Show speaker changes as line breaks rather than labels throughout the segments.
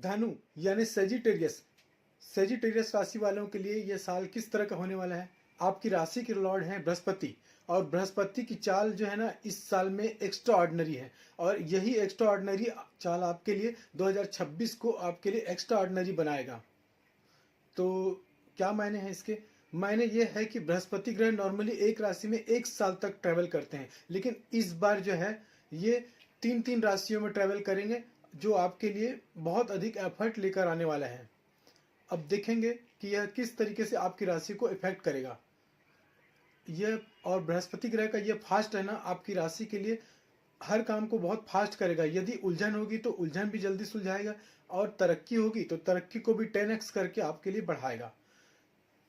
धनु यानी Sagittarius Sagittarius राशि वालों के लिए यह साल किस तरह का होने वाला है। आपकी राशि के लॉर्ड हैं बृहस्पति, और बृहस्पति की चाल जो है ना इस साल में एक्स्ट्रा ऑर्डिनरी है, और यही एक्स्ट्रा ऑर्डिनरी चाल आपके लिए 2026 को आपके लिए एक्स्ट्रा ऑर्डिनरी बनाएगा। तो क्या मायने हैं इसके? मायने ये है कि बृहस्पति ग्रह नॉर्मली एक राशि में एक साल तक ट्रेवल करते हैं, लेकिन इस बार जो है ये तीन तीन राशियों में ट्रेवल करेंगे, जो आपके लिए बहुत अधिक एफर्ट लेकर आने वाला है। अब देखेंगे कि यह किस तरीके से आपकी राशि को इफेक्ट करेगा। यह और बृहस्पति ग्रह का यह फास्ट है ना, आपकी राशि के लिए हर काम को बहुत फास्ट करेगा। यदि उलझन होगी तो उलझन भी जल्दी सुलझाएगा, और तरक्की होगी तो तरक्की को भी 10x करके आपके लिए बढ़ाएगा।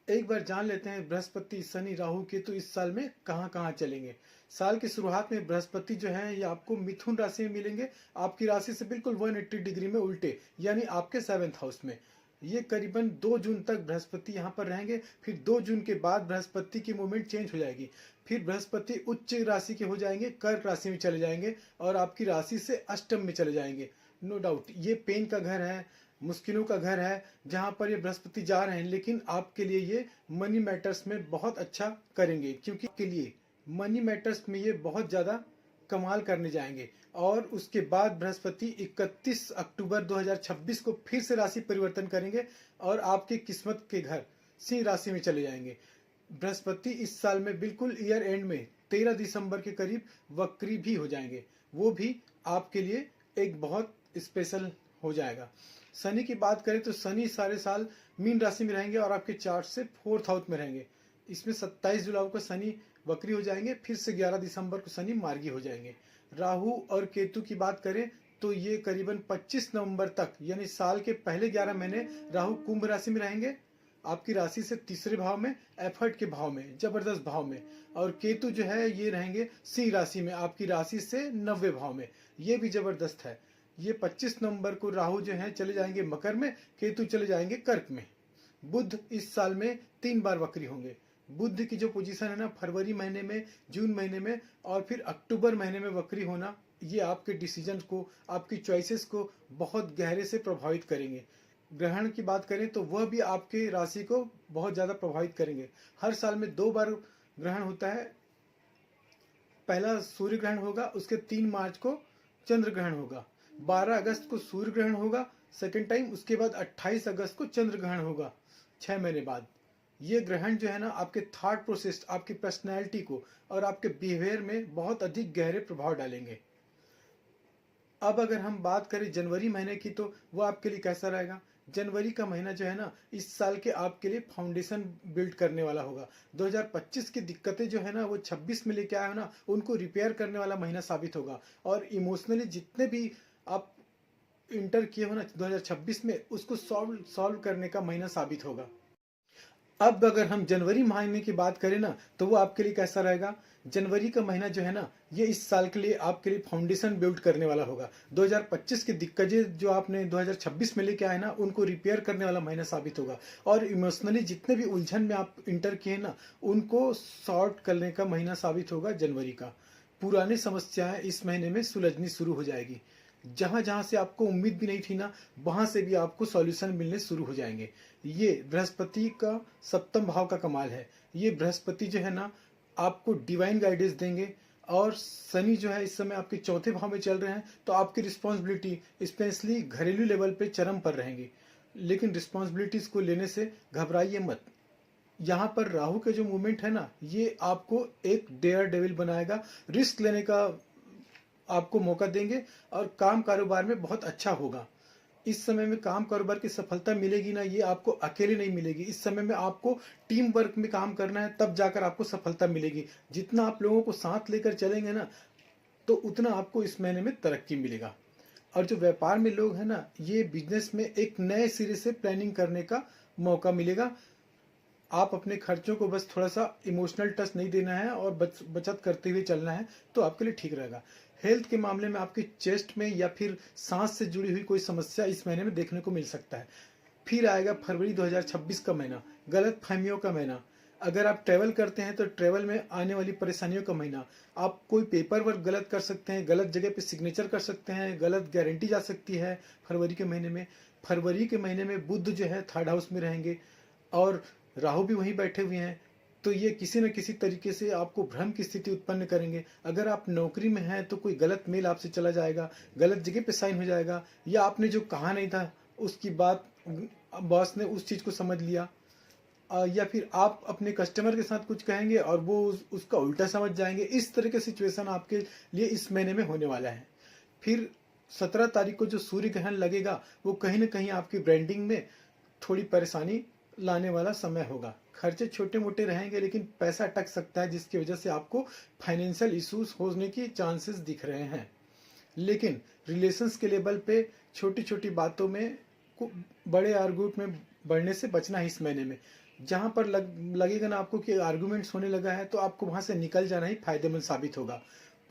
एक बार जान लेते हैं बृहस्पति, शनि, राहु, केतु इस साल में कहां कहां चलेंगे। साल की शुरुआत में बृहस्पति जो है ये आपको मिथुन राशि में मिलेंगे, आपकी राशि से बिल्कुल 180 डिग्री में उल्टे, यानी आपके 7th हाउस में। ये करीबन 2 जून तक बृहस्पति यहाँ पर रहेंगे। फिर 2 जून के बाद बृहस्पति की मूवमेंट चेंज हो जाएगी। फिर बृहस्पति उच्च राशि के हो जाएंगे, कर्क राशि में चले जाएंगे, और आपकी राशि से अष्टम में चले जाएंगे। नो डाउट ये पेन का घर है, मुश्किलों का घर है जहां पर ये बृहस्पति जा रहे हैं, लेकिन आपके लिए ये मनी मैटर्स में बहुत अच्छा करेंगे, क्योंकि आपके लिए मनी मैटर्स में ये बहुत ज्यादा कमाल करने जाएंगे। और उसके बाद बृहस्पति 31 अक्टूबर 2026 को फिर से राशि परिवर्तन करेंगे, और आपके किस्मत के घर सिंह राशि में चले जाएंगे। बृहस्पति इस साल में बिल्कुल ईयर एंड में 13 दिसंबर के करीब वक्री भी हो जाएंगे, वो भी आपके लिए एक बहुत स्पेशल हो जाएगा। शनि की बात करें तो शनि सारे साल मीन राशि में रहेंगे और आपके चार्ट से 4th हाउस में रहेंगे। इसमें 27 जुलाई को शनि वक्री हो जाएंगे, फिर से 11 दिसंबर को शनि मार्गी हो जाएंगे। राहु और केतु की बात करें तो ये करीबन 25 नवंबर तक, यानी साल के पहले 11 महीने राहु कुंभ राशि में रहेंगे, आपकी राशि से तीसरे भाव में, एफर्ट के भाव में, जबरदस्त भाव में। और केतु जो है ये रहेंगे सिंह राशि में, आपकी राशि से 90वें भाव में, ये भी जबरदस्त है। ये 25 नवंबर को राहु जो है चले जाएंगे मकर में, केतु चले जाएंगे कर्क में। बुध इस साल में 3 बार वक्री होंगे। बुध की जो पोजीशन है ना फरवरी महीने में, जून महीने में, और फिर अक्टूबर महीने में वक्री होना, ये आपके डिसीजन को, आपकी चॉइसेस को बहुत गहरे से प्रभावित करेंगे। ग्रहण की बात करें तो वह भी आपके राशि को बहुत ज्यादा प्रभावित करेंगे। हर साल में 2 बार ग्रहण होता है। पहला सूर्य ग्रहण होगा, उसके 3 मार्च को चंद्र ग्रहण होगा, 12 अगस्त को सूर्य ग्रहण होगा सेकेंड टाइम, उसके बाद 28 अगस्त को चंद्र ग्रहण होगा 6 महीने बाद। ये ग्रहण जो है ना आपके थॉट प्रोसेस, आपकी पर्सनैलिटी को और आपके बिहेवियर में बहुत अधिक गहरे प्रभाव डालेंगे। अब अगर हम बात करें जनवरी महीने की तो वो आपके लिए कैसा रहेगा। जनवरी का महीना जो है ना इस साल के आपके लिए फाउंडेशन बिल्ड करने वाला होगा। 2025 की दिक्कतें जो है ना वो 26 में लेके आए हो ना, उनको रिपेयर करने वाला महीना साबित होगा। और इमोशनली जितने भी आप इंटर किए हो ना 2026 में, उसको सॉल्व करने का महीना साबित होगा। अब अगर हम जनवरी महीने की बात करें ना तो वो आपके लिए कैसा रहेगा। जनवरी का महीना जो है ना ये इस साल के लिए आपके लिए फाउंडेशन बिल्ड करने वाला होगा। 2025 की दिक्कतें जो आपने 2026 में लेके आए ना, उनको रिपेयर करने वाला महीना साबित होगा। और इमोशनली जितने भी उलझन में आप इंटर किए ना, उनको सॉर्ट करने का महीना साबित होगा जनवरी का। पुरानी समस्याएं इस महीने में सुलझनी शुरू हो जाएगी। जहां जहां से आपको उम्मीद भी नहीं थी ना, वहां से भी आपको सॉल्यूशन मिलने शुरू हो जाएंगे। ये बृहस्पति का 7th भाव का कमाल है। ये बृहस्पति जो है ना आपको डिवाइन गाइडेंस देंगे। और शनि जो है इस समय आपके 4थे भाव में चल रहे हैं, तो आपकी रिस्पॉन्सिबिलिटी स्पेशली घरेलू लेवल पे चरम पर रहेंगी। लेकिन रिस्पॉन्सिबिलिटीज को लेने से घबराइए मत। यहाँ पर राहु के जो मूवमेंट है ना, ये आपको एक डेयर डेविल बनाएगा, रिस्क लेने का आपको मौका देंगे, और काम कारोबार में बहुत अच्छा होगा। इस समय में काम कारोबार की सफलता मिलेगी ना, ये आपको अकेले नहीं मिलेगी। इस समय में आपको टीम वर्क में काम करना है, तब जाकर आपको सफलता मिलेगी। जितना आप लोगों को साथ लेकर चलेंगे ना, तो उतना आपको इस महीने में तरक्की मिलेगा। और जो व्यापार में लोग हैं ना, ये बिजनेस में एक नए सिरे से प्लानिंग करने का मौका मिलेगा। आप अपने खर्चों को बस थोड़ा सा इमोशनल टच नहीं देना है और बचत करते हुए चलना है, तो आपके लिए ठीक रहेगा। हेल्थ के मामले में आपकी चेस्ट में या फिर सांस से जुड़ी हुई कोई समस्या इस महीने में देखने को मिल सकता है। फिर आएगा फरवरी 2026 का महीना, गलत फहमियों का महीना। अगर आप ट्रैवल करते हैं तो ट्रैवल में आने वाली परेशानियों का महीना। आप कोई पेपर वर्क गलत कर सकते हैं, गलत जगह पे सिग्नेचर कर सकते हैं, गलत गारंटी जा सकती है फरवरी के महीने में। फरवरी के महीने में बुध जो है थर्ड हाउस में रहेंगे और राहु भी वहीं बैठे हुए हैं, तो ये किसी न किसी तरीके से आपको भ्रम की स्थिति उत्पन्न करेंगे। अगर आप नौकरी में हैं तो कोई गलत मेल आपसे चला जाएगा, गलत जगह पे साइन हो जाएगा, या आपने जो कहा नहीं था उसकी बात बॉस ने उस चीज़ को समझ लिया, या फिर आप अपने कस्टमर के साथ कुछ कहेंगे और वो उसका उल्टा समझ जाएंगे। इस तरह के सिचुएशन आपके लिए इस महीने में होने वाला है। फिर 17 तारीख को जो सूर्य ग्रहण लगेगा वो कहीं ना कहीं आपकी ब्रांडिंग में थोड़ी परेशानी लाने वाला समय होगा। खर्चे छोटे मोटे रहेंगे लेकिन पैसा अटक सकता है, जिसकी वजह से आपको फाइनेंशियल इश्यूज होने की चांसेस दिख रहे हैं। लेकिन रिलेशंस के लेवल पे छोटी छोटी बातों में बड़े आर्गुमेंट में बढ़ने से बचना है इस महीने में। जहां पर लगेगा ना आपको कि आर्गुमेंट्स होने लगा है तो आपको वहां से निकल जाना ही फायदेमंद साबित होगा।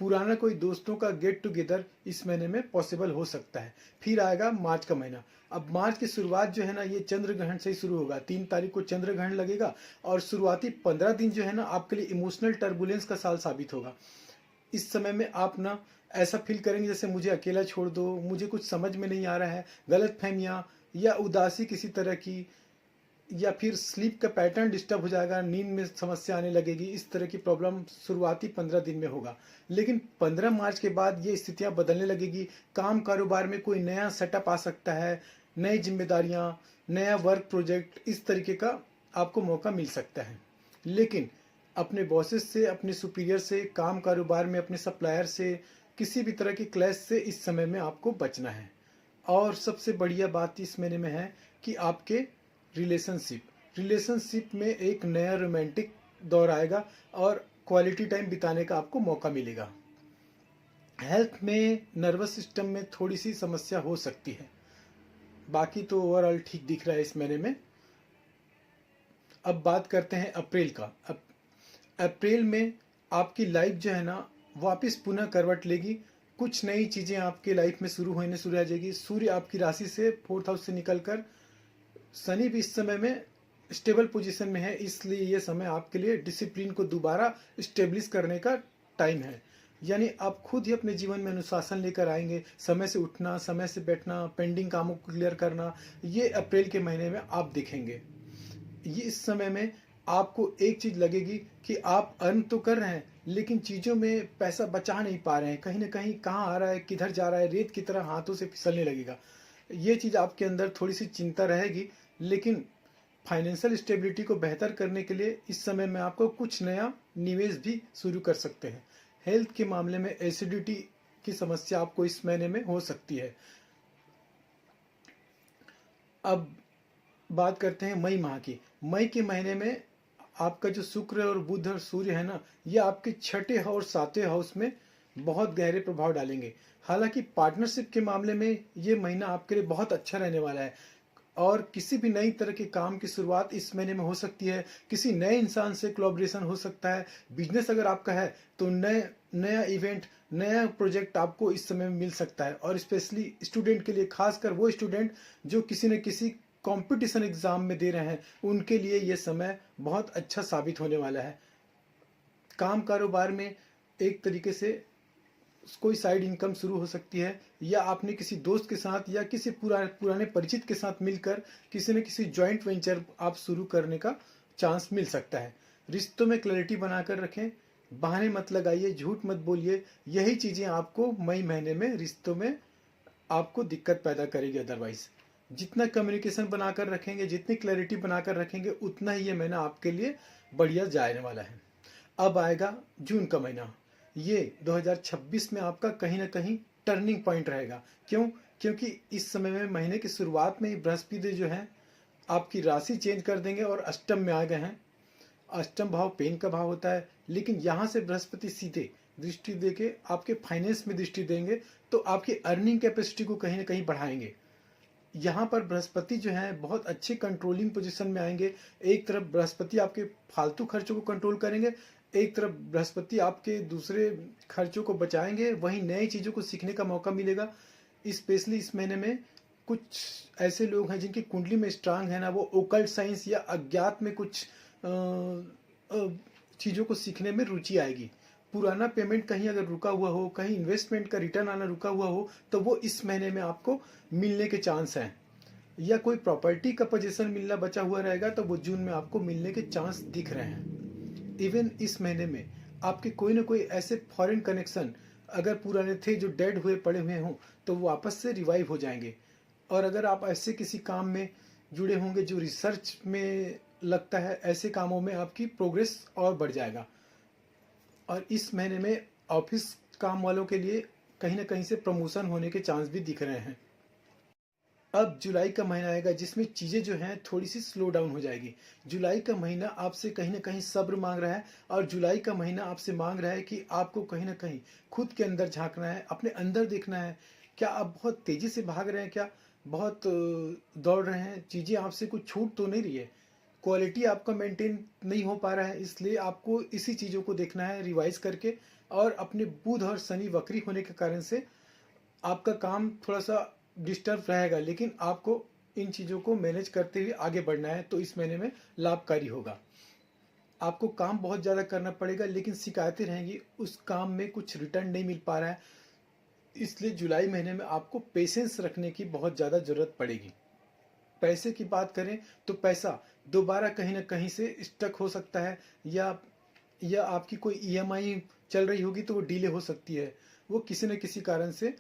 पुराना कोई दोस्तों का गेट टुगेदर इस महीने में पॉसिबल हो सकता है। फिर आएगा मार्च का महीना। अब मार्च की शुरुआत जो है ना ये चंद्र ग्रहण से ही शुरू होगा। 3 तारीख को चंद्र ग्रहण लगेगा और शुरुआती 15 दिन जो है ना आपके लिए इमोशनल टर्बुलेंस का साल साबित होगा। इस समय में आप ना ऐसा फील करेंगे जैसे मुझे अकेला छोड़ दो, मुझे कुछ समझ में नहीं आ रहा है, गलत फहमियाँ या उदासी किसी तरह की, या फिर स्लीप का पैटर्न डिस्टर्ब हो जाएगा, नींद में समस्या आने लगेगी। इस तरह की प्रॉब्लम शुरुआती 15 दिन में होगा। लेकिन 15 मार्च के बाद ये स्थितियां बदलने लगेगी। काम कारोबार में कोई नया सेटअप आ सकता है, नई जिम्मेदारियां, नया वर्क प्रोजेक्ट, इस तरीके का आपको मौका मिल सकता है। लेकिन अपने बॉसेस से, अपने सुपीरियर से, काम कारोबार में अपने सप्लायर से किसी भी तरह की क्लैश से इस समय में आपको बचना है। और सबसे बढ़िया बात इस महीने में है कि आपके रिलेशनशिप में एक नया रोमांटिक दौर आएगा और क्वालिटी टाइम बिताने का आपको मौका मिलेगा। हेल्थ में, नर्वस सिस्टम में थोड़ी सी समस्या हो सकती है, बाकी तो ओवरऑल ठीक दिख रहा है इस महीने में। अब बात करते हैं अप्रैल का। अप्रैल में आपकी लाइफ जो है ना वापस पुनः करवट लेगी। कुछ नई चीज़ें आपके लाइफ में शुरू हो जाएगी। सूर्य आपकी राशि से 4th हाउस से निकलकर, शनि भी इस समय में स्टेबल पोजीशन में है, इसलिए ये समय आपके लिए डिसिप्लिन को दोबारा स्टेब्लिश करने का टाइम है। यानी आप खुद ही अपने जीवन में अनुशासन लेकर आएंगे। समय से उठना, समय से बैठना, पेंडिंग कामों को क्लियर करना, ये अप्रैल के महीने में आप देखेंगे। ये इस समय में आपको एक चीज लगेगी कि आप अर्न तो कर रहे हैं लेकिन चीजों में पैसा बचा नहीं पा रहे हैं, कहीं ना कहीं कहाँ आ रहा है, किधर जा रहा है, रेत की तरह हाथों से फिसलने लगेगा। ये चीज आपके अंदर थोड़ी सी चिंता रहेगी। लेकिन फाइनेंशियल स्टेबिलिटी को बेहतर करने के लिए इस समय में आपको कुछ नया निवेश भी शुरू कर सकते हैं। हेल्थ के मामले में एसिडिटी की समस्या आपको इस महीने में हो सकती है। अब बात करते हैं मई माह की। मई के महीने में आपका जो शुक्र और बुध और सूर्य है ना, ये आपके 6ठे और 7वें हाउस में बहुत गहरे प्रभाव डालेंगे। हालांकि पार्टनरशिप के मामले में ये महीना आपके लिए बहुत अच्छा रहने वाला है और किसी भी नई तरह के काम की शुरुआत इस महीने में हो सकती है। किसी नए इंसान से कोलैबोरेशन हो सकता है। बिजनेस अगर आपका है तो नया इवेंट, नया प्रोजेक्ट आपको इस समय में मिल सकता है। और स्पेशली स्टूडेंट के लिए, खासकर वो स्टूडेंट जो किसी न किसी कंपटीशन एग्जाम में दे रहे हैं, उनके लिए ये समय बहुत अच्छा साबित होने वाला है। काम कारोबार में एक तरीके से कोई साइड इनकम शुरू हो सकती है, या आपने किसी दोस्त के साथ या किसी पुराने परिचित के साथ मिलकर किसी न किसी जॉइंट वेंचर आप शुरू करने का चांस मिल सकता है। रिश्तों में क्लैरिटी बनाकर रखें, बहाने मत लगाइए, झूठ मत बोलिए। यही चीज़ें आपको मई महीने में रिश्तों में आपको दिक्कत पैदा करेगी। अदरवाइज जितना कम्युनिकेशन बनाकर रखेंगे, जितनी क्लैरिटी बनाकर रखेंगे, उतना ही ये महीना आपके लिए बढ़िया जाने वाला है। अब आएगा जून का महीना। ये 2026 में आपका कहीं ना कहीं टर्निंग पॉइंट रहेगा। क्यों? क्योंकि इस समय में महीने की शुरुआत में ही बृहस्पति जो है आपकी राशि चेंज कर देंगे और अष्टम में आ गए हैं। अष्टम भाव पेन का भाव होता है, लेकिन यहाँ से बृहस्पति सीधे दृष्टि देके आपके फाइनेंस में दृष्टि देंगे तो आपकी अर्निंग कैपेसिटी को कहीं ना कहीं बढ़ाएंगे। यहाँ पर बृहस्पति जो है बहुत अच्छे कंट्रोलिंग पोजीशन में आएंगे। एक तरफ बृहस्पति आपके फालतू खर्चों को कंट्रोल करेंगे, एक तरफ बृहस्पति आपके दूसरे खर्चों को बचाएंगे, वहीं नई चीज़ों को सीखने का मौका मिलेगा। स्पेशली इस महीने में कुछ ऐसे लोग हैं जिनकी कुंडली में स्ट्रांग है ना, वो ओकल्ट साइंस या अज्ञात में कुछ चीज़ों को सीखने में रुचि आएगी। पुराना पेमेंट कहीं अगर रुका हुआ हो, कहीं इन्वेस्टमेंट का रिटर्न आना रुका हुआ हो, तो वो इस महीने में आपको मिलने के चांस हैं। या कोई प्रॉपर्टी का पोजीशन मिलना बचा हुआ रहेगा, तो वो जून में आपको मिलने के चांस दिख रहे हैं। इवन इस महीने में आपके कोई ना कोई ऐसे फॉरेन कनेक्शन अगर पुराने थे जो डेड हुए पड़े हुए हों, तो वो वापस से रिवाइव हो जाएंगे। और अगर आप ऐसे किसी काम में जुड़े होंगे जो रिसर्च में लगता है, ऐसे कामों में आपकी प्रोग्रेस और बढ़ जाएगा। और इस महीने में ऑफिस काम वालों के लिए कहीं ना कहीं से प्रमोशन होने के चांस भी दिख रहे हैं। अब जुलाई का महीना आएगा जिसमें चीज़ें जो हैं थोड़ी सी स्लो डाउन हो जाएगी। जुलाई का महीना आपसे कहीं ना कहीं सब्र मांग रहा है, और जुलाई का महीना आपसे मांग रहा है कि आपको कहीं ना कहीं खुद के अंदर झांकना है, अपने अंदर देखना है। क्या आप बहुत तेज़ी से भाग रहे हैं, क्या बहुत दौड़ रहे हैं, चीज़ें आपसे कुछ छूट तो नहीं रही है, क्वालिटी आपका मेंटेन नहीं हो पा रहा है। इसलिए आपको इसी चीज़ों को देखना है रिवाइज करके। और अपने बुध और शनि वक्री होने के कारण से आपका काम थोड़ा सा डिस्टर्ब रहेगा, लेकिन आपको इन चीज़ों को मैनेज करते हुए आगे बढ़ना है, तो इस महीने में लाभकारी होगा। आपको काम बहुत ज़्यादा करना पड़ेगा, लेकिन शिकायतें रहेंगी, उस काम में कुछ रिटर्न नहीं मिल पा रहा है। इसलिए जुलाई महीने में आपको पेशेंस रखने की बहुत ज़्यादा ज़रूरत पड़ेगी। पैसे की बात करें तो पैसा दोबारा कहीं ना कहीं से स्टक हो सकता है, या आपकी कोई ईएमआई चल रही होगी तो वो डिले हो सकती है। वो किसी न किसी कारण से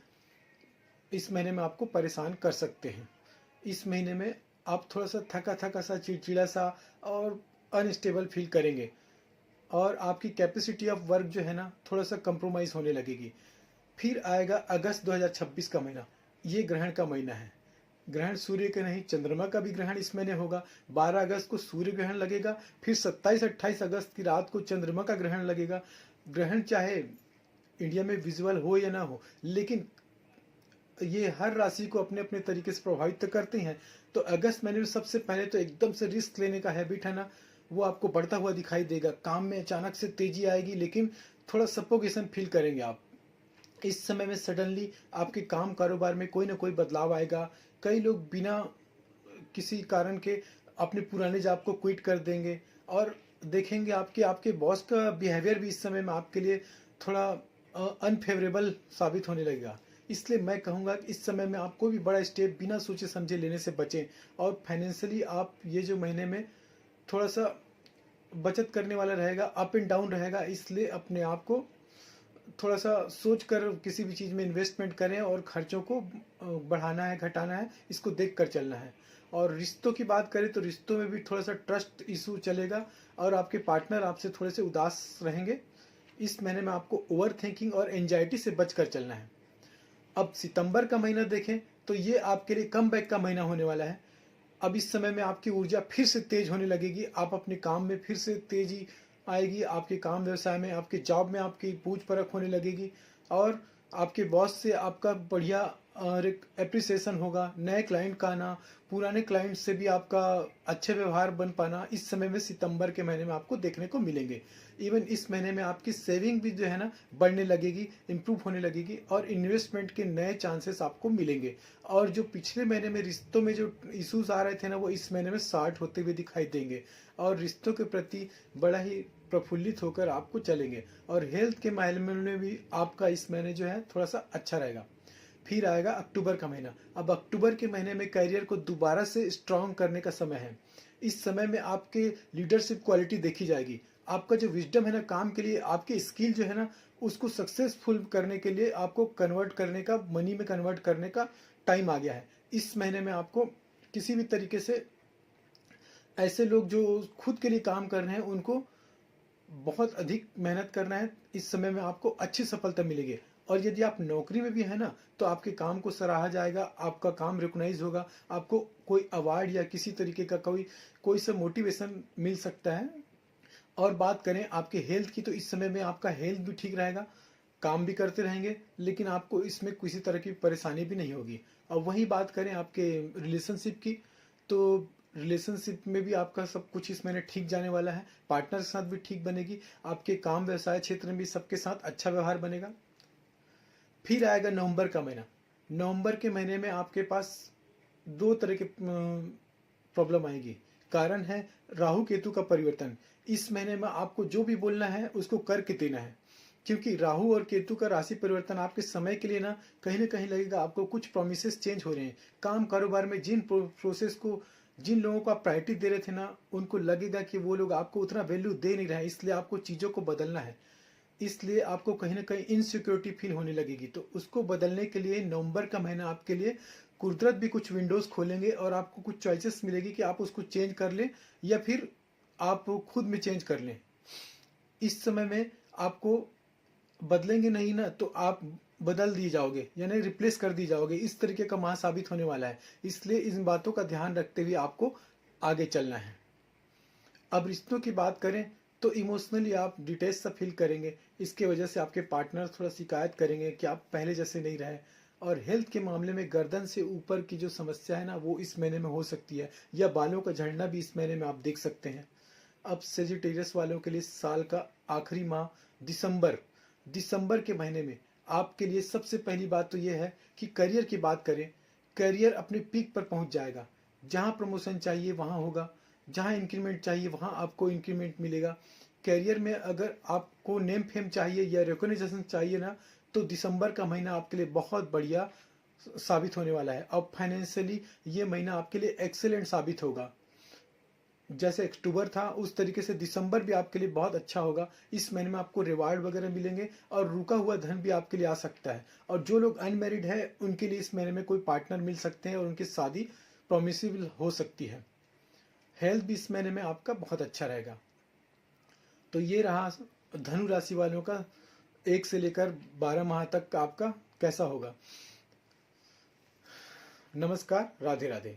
इस महीने में आपको परेशान कर सकते हैं। इस महीने में आप थोड़ा सा थका थका सा, चिड़चिड़ा सा और अनस्टेबल फील करेंगे, और आपकी कैपेसिटी ऑफ वर्क जो है ना थोड़ा सा कंप्रोमाइज़ होने लगेगी। फिर आएगा अगस्त 2026 का महीना। ये ग्रहण का महीना है। ग्रहण सूर्य के नहीं, चंद्रमा का भी ग्रहण इस महीने होगा। 12 अगस्त को सूर्य ग्रहण लगेगा, फिर 27-28 अगस्त की रात को चंद्रमा का ग्रहण लगेगा। ग्रहण चाहे इंडिया में विजुअल हो या ना हो, लेकिन ये हर राशि को अपने अपने तरीके से प्रभावित तो करते हैं। तो अगस्त महीने में सबसे पहले तो एकदम से रिस्क लेने का हैबिट है ना, वो आपको बढ़ता हुआ दिखाई देगा। काम में अचानक से तेजी आएगी, लेकिन थोड़ा सफोकेशन फील करेंगे आप। इस समय में सडनली आपके काम कारोबार में कोई ना कोई बदलाव आएगा। कई लोग बिना किसी कारण के अपने पुराने जॉब को क्विट कर देंगे, और देखेंगे आपके आपके बॉस का बिहेवियर भी इस समय में आपके लिए थोड़ा अनफेवरेबल साबित होने लगेगा। इसलिए मैं कहूँगा कि इस समय में आप कोई भी बड़ा स्टेप बिना सोचे समझे लेने से बचें। और फाइनेंशियली आप ये जो महीने में थोड़ा सा बचत करने वाला रहेगा, अप एंड डाउन रहेगा, इसलिए अपने आप को थोड़ा सा सोच कर किसी भी चीज़ में इन्वेस्टमेंट करें, और खर्चों को बढ़ाना है, घटाना है, इसको देख कर चलना है। और रिश्तों की बात करें तो रिश्तों में भी थोड़ा सा ट्रस्ट इशू चलेगा, और आपके पार्टनर आपसे थोड़े से उदास रहेंगे। इस महीने में आपको ओवर थिंकिंग और एंजाइटी से बच कर चलना है। अब सितंबर का महीना देखें तो ये आपके लिए कम बैक का महीना होने वाला है। अब इस समय में आपकी ऊर्जा फिर से तेज होने लगेगी, आप अपने काम में फिर से तेजी आएगी, आपके काम व्यवसाय में, आपके जॉब में आपकी पूछ परख होने लगेगी, और आपके बॉस से आपका बढ़िया एप्रिसिएशन होगा। नए क्लाइंट का आना, पुराने क्लाइंट से भी आपका अच्छे व्यवहार बन पाना इस समय में सितंबर के महीने में आपको देखने को मिलेंगे। इवन इस महीने में आपकी सेविंग भी जो है ना बढ़ने लगेगी, इम्प्रूव होने लगेगी, और इन्वेस्टमेंट के नए चांसेस आपको मिलेंगे। और जो पिछले महीने में रिश्तों में जो इश्यूज आ रहे थे ना, वो इस महीने में सॉर्ट होते हुए दिखाई देंगे, और रिश्तों के प्रति बड़ा ही प्रफुल्लित होकर आपको चलेंगे। और हेल्थ के मामले में भी आपका इस महीने जो है थोड़ा सा अच्छा रहेगा। फिर आएगा अक्टूबर का महीना। अब अक्टूबर के महीने में करियर को दोबारा से स्ट्रॉन्ग करने का समय है। इस समय में आपके लीडरशिप क्वालिटी देखी जाएगी। आपका जो विजडम है ना काम के लिए, आपकी स्किल जो है ना उसको सक्सेसफुल करने के लिए आपको कन्वर्ट करने का, मनी में कन्वर्ट करने का टाइम आ गया है। इस महीने में आपको किसी भी तरीके से ऐसे लोग जो खुद के लिए काम कर रहे हैं उनको बहुत अधिक मेहनत करना है। इस समय में आपको अच्छी सफलता मिलेगी। और यदि आप नौकरी में भी है ना, तो आपके काम को सराहा जाएगा, आपका काम रिकॉग्नाइज होगा, आपको कोई अवार्ड या किसी तरीके का कोई सा मोटिवेशन मिल सकता है। और बात करें आपके हेल्थ की, तो इस समय में आपका हेल्थ भी ठीक रहेगा, काम भी करते रहेंगे, लेकिन आपको इसमें किसी तरह की परेशानी भी नहीं होगी। अब वही बात करें आपके रिलेशनशिप की, तो रिलेशनशिप में भी आपका सब कुछ इस महीने ठीक जाने वाला है। पार्टनर के साथ भी ठीक बनेगी, आपके काम व्यवसाय क्षेत्र में भी सबके साथ अच्छा व्यवहार बनेगा। फिर आएगा नवंबर का महीना। नवंबर के महीने में आपके पास दो तरह के प्रॉब्लम आएगी। कारण है राहु केतु का परिवर्तन। इस महीने में आपको जो भी बोलना है उसको करके देना है, क्योंकि राहु और केतु का राशि परिवर्तन आपके समय के लिए ना कहीं लगेगा आपको कुछ प्रोमिसेस चेंज हो रहे हैं। काम कारोबार में जिन प्रोसेस को, जिन लोगों को आप प्रायोरिटी दे रहे थे ना, उनको लगेगा कि वो लोग आपको उतना वैल्यू दे नहीं रहे हैं, इसलिए आपको चीज़ों को बदलना है। इसलिए आपको कहीं ना कहीं इनसिक्योरिटी फील होने लगेगी। तो उसको बदलने के लिए नवंबर का महीना आपके लिए कुदरत भी कुछ विंडोज खोलेंगे और आपको कुछ चॉइसेस मिलेगी कि आप उसको चेंज कर लें या फिर आप खुद में चेंज कर लें। इस समय में आपको बदलेंगे नहीं ना तो आप बदल दिए जाओगे, यानी रिप्लेस कर दिए जाओगे। इस तरीके का माह साबित होने वाला है, इसलिए इन बातों का ध्यान रखते हुए आपको आगे चलना है। अब रिश्तों की बात करें तो इमोशनली आप डिटेच सा फील करेंगे। इसके वजह से आपके पार्टनर थोड़ा शिकायत करेंगे कि आप पहले जैसे नहीं रहे। और हेल्थ के मामले में गर्दन से ऊपर की जो समस्या है ना, वो इस महीने में हो सकती है, या बालों का झड़ना भी इस महीने में आप देख सकते हैं। अब सेजिटेरियस वालों के लिए साल का आखिरी माह दिसंबर के महीने में आपके लिए सबसे पहली बात तो यह है कि करियर की बात करें। करियर अपने पीक पर पहुंच जाएगा। जहां प्रमोशन चाहिए वहां होगा, जहां इंक्रीमेंट चाहिए वहां आपको इंक्रीमेंट मिलेगा। करियर में अगर आपको नेम फेम चाहिए या रिकॉग्निशन चाहिए ना, तो दिसंबर का महीना आपके लिए बहुत बढ़िया साबित होने वाला है। अब फाइनेंशियली ये महीना आपके लिए एक्सेलेंट साबित होगा। जैसे अक्टूबर था उस तरीके से दिसंबर भी आपके लिए बहुत अच्छा होगा। इस महीने में आपको रिवार्ड वगैरह मिलेंगे और रुका हुआ धन भी आपके लिए आ सकता है। और जो लोग अनमैरिड है उनके लिए इस महीने में कोई पार्टनर मिल सकते हैं और उनकी शादी प्रोमिसिबल हो सकती है। हेल्थ भी इस महीने में आपका बहुत अच्छा रहेगा। तो ये रहा धनु राशि वालों का 1 से लेकर 12 माह तक का आपका कैसा होगा। नमस्कार, राधे राधे।